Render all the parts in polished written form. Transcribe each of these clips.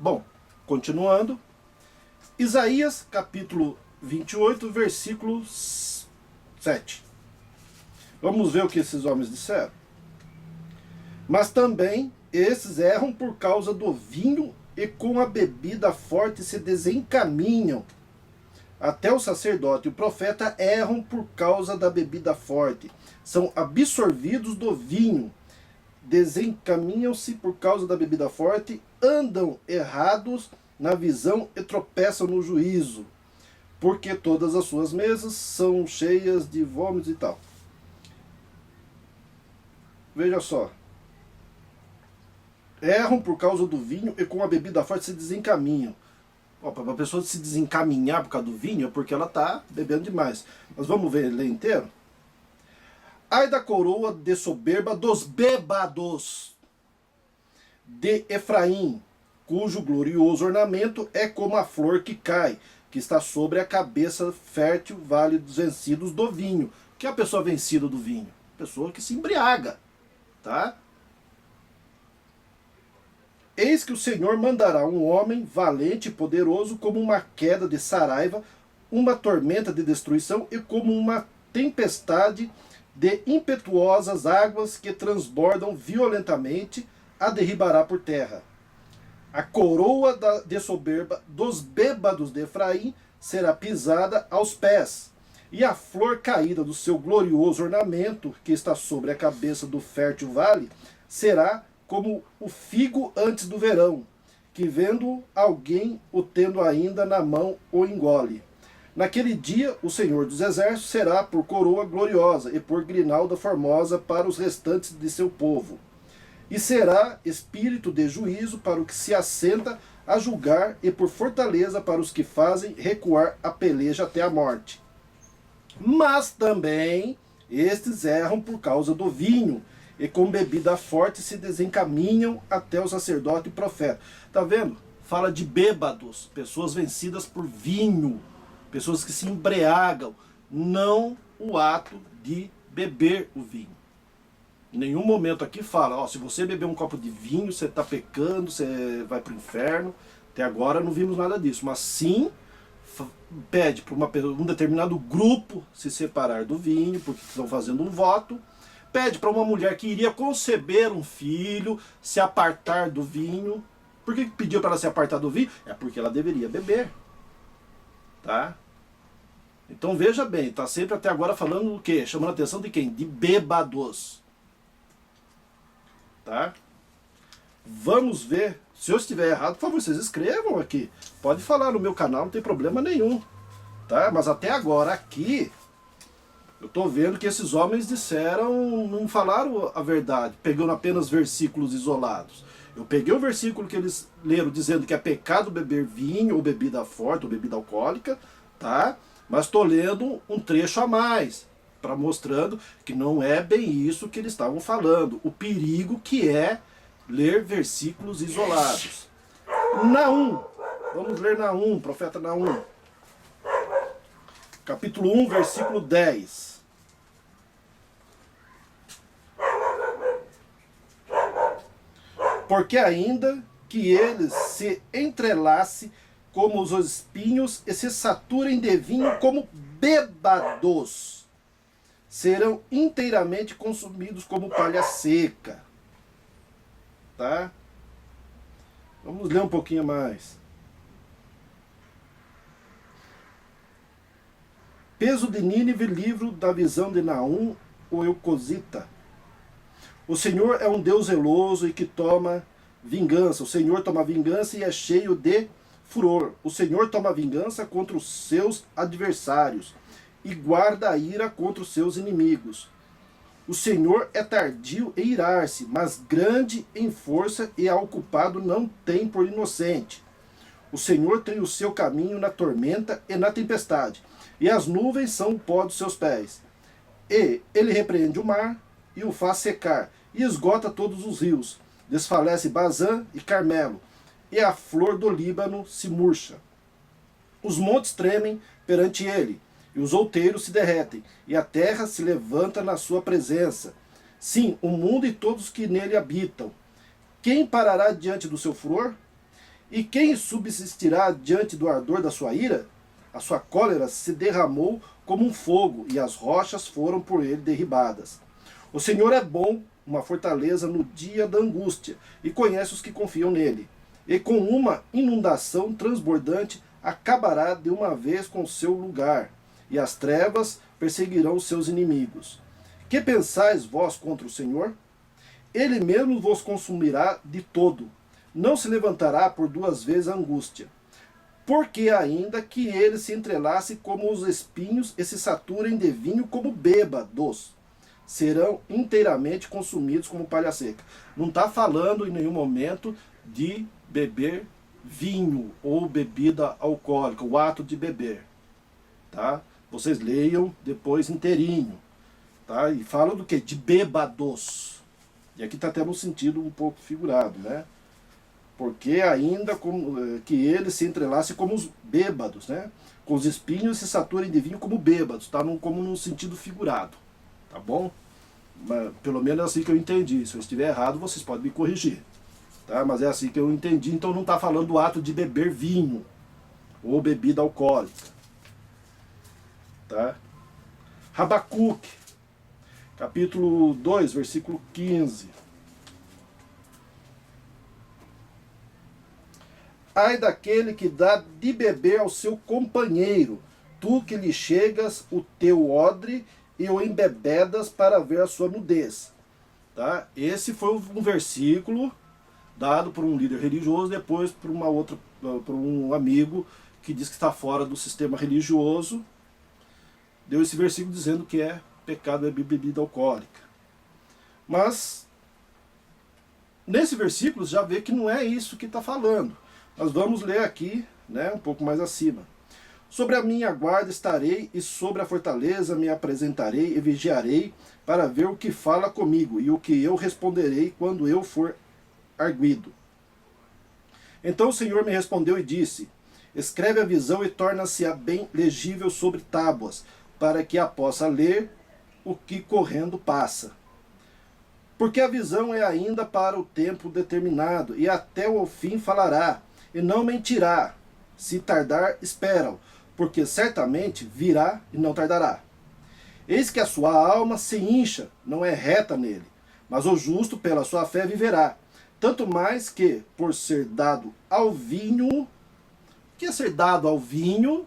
Bom, continuando, Isaías capítulo 28, versículo 7. Vamos ver o que esses homens disseram. Mas também esses erram por causa do vinho e com a bebida forte se desencaminham. Até o sacerdote e o profeta erram por causa da bebida forte. São absorvidos do vinho. Desencaminham-se por causa da bebida forte, andam errados na visão e tropeçam no juízo, porque todas as suas mesas são cheias de vômitos e tal. Veja só. Erram por causa do vinho e com a bebida forte se desencaminham. Para a pessoa se desencaminhar por causa do vinho é porque ela está bebendo demais. Mas vamos ver ele inteiro? Ai da coroa de soberba dos bêbados de Efraim, cujo glorioso ornamento é como a flor que cai, que está sobre a cabeça fértil, vale dos vencidos do vinho. Que é a pessoa vencida do vinho? Pessoa que se embriaga, tá? Eis que o Senhor mandará um homem valente e poderoso como uma queda de saraiva, uma tormenta de destruição e como uma tempestade de impetuosas águas que transbordam violentamente, a derribará por terra. A coroa de soberba dos bêbados de Efraim será pisada aos pés, e a flor caída do seu glorioso ornamento, que está sobre a cabeça do fértil vale, será como o figo antes do verão, que vendo alguém o tendo ainda na mão o engole. Naquele dia o Senhor dos Exércitos será por coroa gloriosa e por grinalda formosa para os restantes de seu povo. E será espírito de juízo para o que se assenta a julgar e por fortaleza para os que fazem recuar a peleja até a morte. Mas também estes erram por causa do vinho, e com bebida forte se desencaminham até o sacerdote e profeta. Tá vendo? Fala de bêbados, pessoas vencidas por vinho, pessoas que se embriagam, não o ato de beber o vinho. Em nenhum momento aqui fala, ó, se você beber um copo de vinho, você está pecando, você vai para o inferno. Até agora não vimos nada disso, mas sim pede para um determinado grupo se separar do vinho, porque estão fazendo um voto. Pede para uma mulher que iria conceber um filho se apartar do vinho. Por que pediu para ela se apartar do vinho? É porque ela deveria beber. Tá? Então veja bem, está sempre até agora falando do quê? Chamando a atenção de quem? De bêbados. Tá? Vamos ver. Se eu estiver errado, por favor, vocês escrevam aqui. Pode falar no meu canal, não tem problema nenhum. Tá? Mas até agora aqui, eu estou vendo que esses homens disseram, não falaram a verdade, pegando apenas versículos isolados. Eu peguei o versículo que eles leram dizendo que é pecado beber vinho ou bebida forte ou bebida alcoólica, tá? Mas estou lendo um trecho a mais, para mostrando que não é bem isso que eles estavam falando. O perigo que é ler versículos isolados. Naum, vamos ler Naum, profeta Naum. Capítulo 1, versículo 10. Porque ainda que eles se entrelace como os espinhos e se saturem de vinho como bêbados, serão inteiramente consumidos como palha seca. Tá? Vamos ler um pouquinho mais. Peso de Nínive, livro da visão de Naum, o Eucosita. O Senhor é um Deus zeloso e que toma vingança. O Senhor toma vingança e é cheio de furor. O Senhor toma vingança contra os seus adversários e guarda a ira contra os seus inimigos. O Senhor é tardio em irar-se, mas grande em força, e ao culpado não tem por inocente. O Senhor tem o seu caminho na tormenta e na tempestade, e as nuvens são o pó dos seus pés. E ele repreende o mar e o faz secar, e esgota todos os rios. Desfalece Bazã e Carmelo, e a flor do Líbano se murcha. Os montes tremem perante ele, e os outeiros se derretem, e a terra se levanta na sua presença. Sim, o mundo e todos que nele habitam. Quem parará diante do seu furor? E quem subsistirá diante do ardor da sua ira? A sua cólera se derramou como um fogo, e as rochas foram por ele derribadas. O Senhor é bom, uma fortaleza no dia da angústia, e conhece os que confiam nele. E com uma inundação transbordante acabará de uma vez com seu lugar, e as trevas perseguirão seus inimigos. Que pensais vós contra o Senhor? Ele mesmo vos consumirá de todo. Não se levantará por duas vezes a angústia. Porque ainda que ele se entrelace como os espinhos e se saturem de vinho como bêbados, serão inteiramente consumidos como palha seca. Não está falando em nenhum momento de beber vinho ou bebida alcoólica, o ato de beber. Tá? Vocês leiam depois inteirinho. Tá? E fala do que? De bêbados. E aqui está até no sentido um pouco figurado, né? Porque ainda que ele se entrelace como os bêbados, né? Com os espinhos se saturem de vinho como bêbados, tá? Como num sentido figurado, tá bom? Mas, pelo menos é assim que eu entendi. Se eu estiver errado, vocês podem me corrigir, tá? Mas é assim que eu entendi, então não está falando do ato de beber vinho ou bebida alcoólica, tá? Habacuque, capítulo 2, versículo 15. Ai daquele que dá de beber ao seu companheiro, tu que lhe chegas o teu odre e o embebedas para ver a sua nudez. Tá? Esse foi um versículo dado por um líder religioso, depois por por um amigo que diz que está fora do sistema religioso. Deu esse versículo dizendo que é pecado é bebida alcoólica. Mas nesse versículo já vê que não é isso que está falando. Nós vamos ler aqui, né, um pouco mais acima. Sobre a minha guarda estarei, e sobre a fortaleza me apresentarei e vigiarei, para ver o que fala comigo, e o que eu responderei quando eu for arguido. Então o Senhor me respondeu e disse, escreve a visão e torna-se-a bem legível sobre tábuas, para que a possa ler o que correndo passa. Porque a visão é ainda para o tempo determinado, e até o fim falará, e não mentirá. Se tardar, espera-o, porque certamente virá e não tardará. Eis que a sua alma se incha, não é reta nele, mas o justo pela sua fé viverá. Tanto mais que, por ser dado ao vinho... O que é ser dado ao vinho?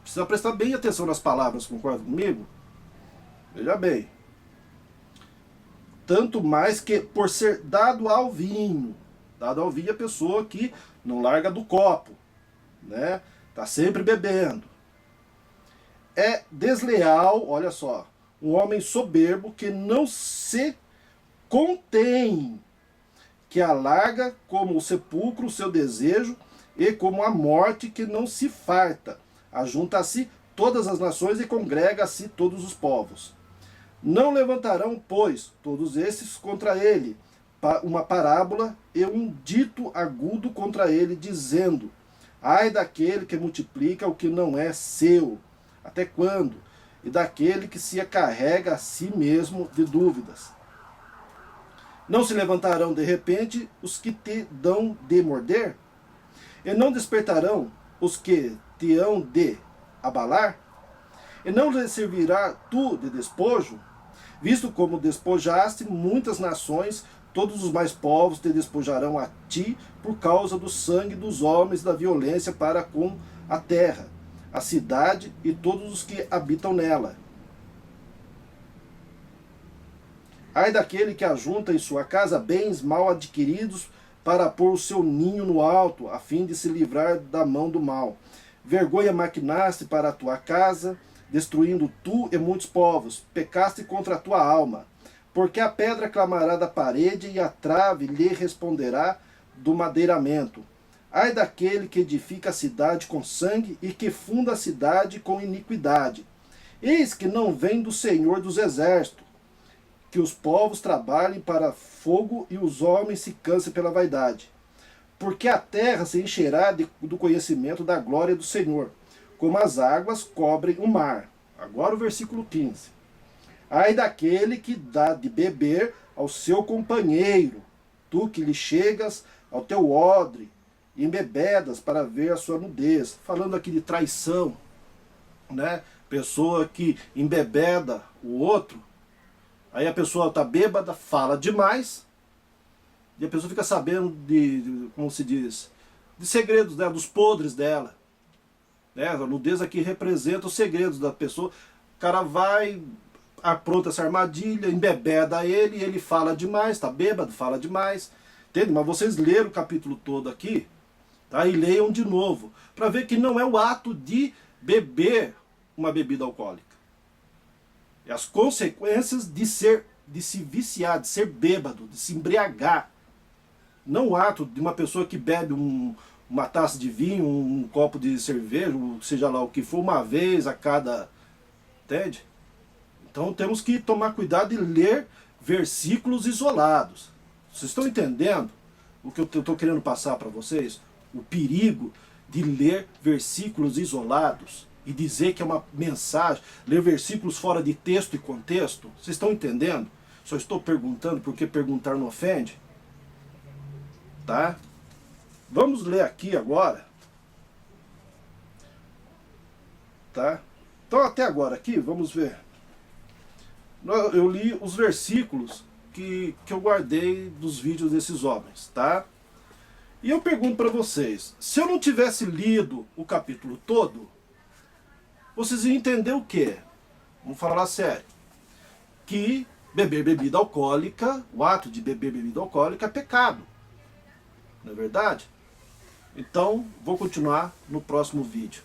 Precisa prestar bem atenção nas palavras, concorda comigo? Veja bem. Tanto mais que, por ser dado ao vinho... Dado ao vinho a pessoa que não larga do copo, né? Tá sempre bebendo. É desleal, olha só, um homem soberbo que não se contém, que alarga como o sepulcro o seu desejo e como a morte que não se farta. Ajunta a si todas as nações e congrega a si todos os povos. Não levantarão, pois, todos esses contra ele, uma parábola e um dito agudo contra ele, dizendo, ai daquele que multiplica o que não é seu, até quando? E daquele que se acarrega a si mesmo de dúvidas. Não se levantarão de repente os que te dão de morder? E não despertarão os que te hão de abalar? E não lhe servirá tu de despojo? Visto como despojaste muitas nações, todos os mais povos te despojarão a ti por causa do sangue dos homens da violência para com a terra, a cidade e todos os que habitam nela. Ai daquele que ajunta em sua casa bens mal adquiridos para pôr o seu ninho no alto, a fim de se livrar da mão do mal. Vergonha maquinaste para a tua casa, destruindo tu e muitos povos, pecaste contra a tua alma. Porque a pedra clamará da parede e a trave lhe responderá do madeiramento. Ai daquele que edifica a cidade com sangue e que funda a cidade com iniquidade. Eis que não vem do Senhor dos exércitos, que os povos trabalhem para fogo e os homens se cansem pela vaidade. Porque a terra se encherá do conhecimento da glória do Senhor, como as águas cobrem o mar. Agora o versículo 15. Ai daquele que dá de beber ao seu companheiro, Tu que lhe chegas ao teu odre e embebedas para ver a sua nudez. Falando aqui de traição, né? Pessoa que embebeda o outro, aí a pessoa está bêbada, fala demais, e a pessoa fica sabendo como se diz, de segredos dela, dos podres dela. Né? A nudez aqui representa os segredos da pessoa. O cara vai, apronta essa armadilha, embebeda ele, e ele fala demais, está bêbado, fala demais. Entende? Mas vocês leram o capítulo todo aqui, tá? E leiam de novo, para ver que não é o ato de beber uma bebida alcoólica. É as consequências de se viciar, de ser bêbado, de se embriagar. Não o ato de uma pessoa que bebe uma taça de vinho, um copo de cerveja, seja lá o que for, uma vez a cada... Entende? Então temos que tomar cuidado e ler versículos isolados. Vocês estão entendendo o que eu estou querendo passar para vocês? O perigo de ler versículos isolados e dizer que é uma mensagem, ler versículos fora de texto e contexto. Vocês estão entendendo? Só estou perguntando porque perguntar não ofende. Tá? Vamos ler aqui agora. Tá? Então até agora aqui, vamos ver. Eu li os versículos que eu guardei dos vídeos desses homens, tá? E eu pergunto para vocês, se eu não tivesse lido o capítulo todo, vocês iam entender o quê? Vamos falar sério. Que beber bebida alcoólica, o ato de beber bebida alcoólica é pecado. Não é verdade? Então, vou continuar no próximo vídeo.